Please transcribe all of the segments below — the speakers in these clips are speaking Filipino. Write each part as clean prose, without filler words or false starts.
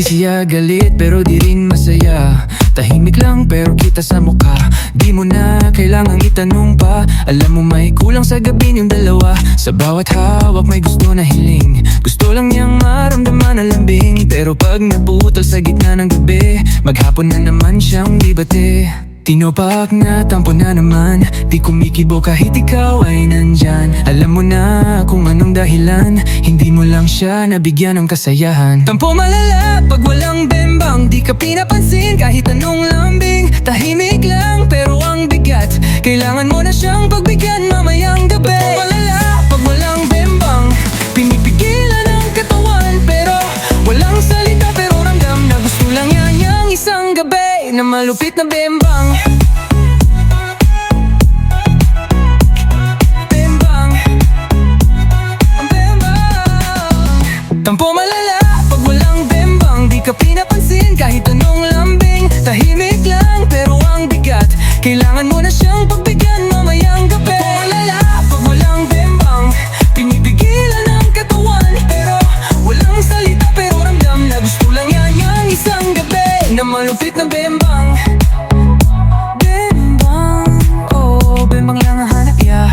siya galit pero di rin masaya. Tahimik lang pero kita sa mukha. Di mo na kailangang itanong pa. Alam mo may kulang sa gabi yung dalawa. Sa bawat hawak may gusto na hiling. Gusto lang niyang maramdaman ang lambing. Pero pag naputol sa gitna ng gabi, maghapon na naman siyang di bate. Tinopak na tampo na naman. Di kumikibo kahit ikaw ay nandyan. Alam mo na kung anong dahilan. Hindi mo lang siya nabigyan ng kasayahan. Tampo malala pag walang bembang. Di ka pinapansin kahit anong lambing. Tahimik lang pero ang bigat. Kailangan mo na siyang pagbigyan mamayang gabi. Tampo malala pag walang bembang. Pinipigilan ang katawan pero walang salita. Pero ramdam na gusto lang yan yung isang gabi na malupit na bembang. Tampo malala pag walang bembang. Di ka pinapansin kahit anong lambing. Tahimik lang pero ang bigat. Kailangan mo na siyang pagbigyan mamayang gabi. Tampo malala pag walang bembang. Pinipigilan ang katawan pero walang salita. Pero ramdam na gusto lang yan yung isang gabi na malupit na bembang. Bembang, oh bembang lang ang hanap ya.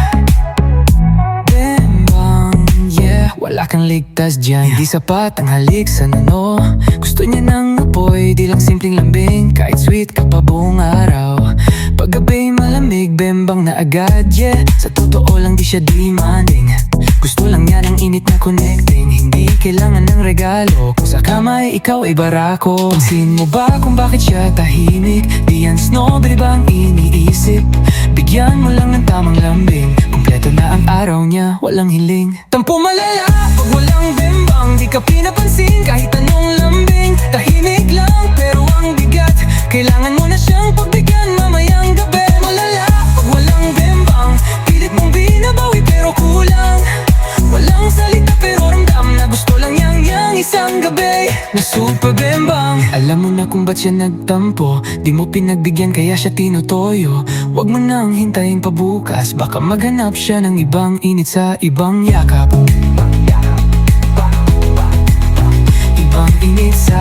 Wala kang ligtas dyan, di sapat ang halik sa nano. Gusto niya ng apoy, di lang simpleng lambing. Kahit sweet ka pa buong araw. Paggabi malamig, bembang na agad, yeah. Sa totoo lang di siya demanding. Gusto lang niya ng init na connecting. Hindi kailangan ng regalo. Kung sa kama ay ikaw ay barako. Pansin mo ba kung bakit siya tahimik? Di yan snob, bang iniisip? Bigyan mo lang ng tamang lambing. Kompleto na ang araw niya, walang hiling. Tampo malala pag walang bembang. Di ka pinapansin kahit anong lambing. Tahimik lang pero ang bigat. Kailangan mo na siyang pagbigyan mamayang gabi. Malala pag walang bembang. Pilit mong binabawi pero kulang. Walang salita pero ramdam na gusto lang yang isang gabi na super bembang. Alam mo na kung ba't siya nagtampo. Di mo pinagbigyan kaya siya tinutoyo. Huwag mo nang hintayin pa bukas. Baka maghanap siya ng ibang init sa ibang yakap. Ibang init sa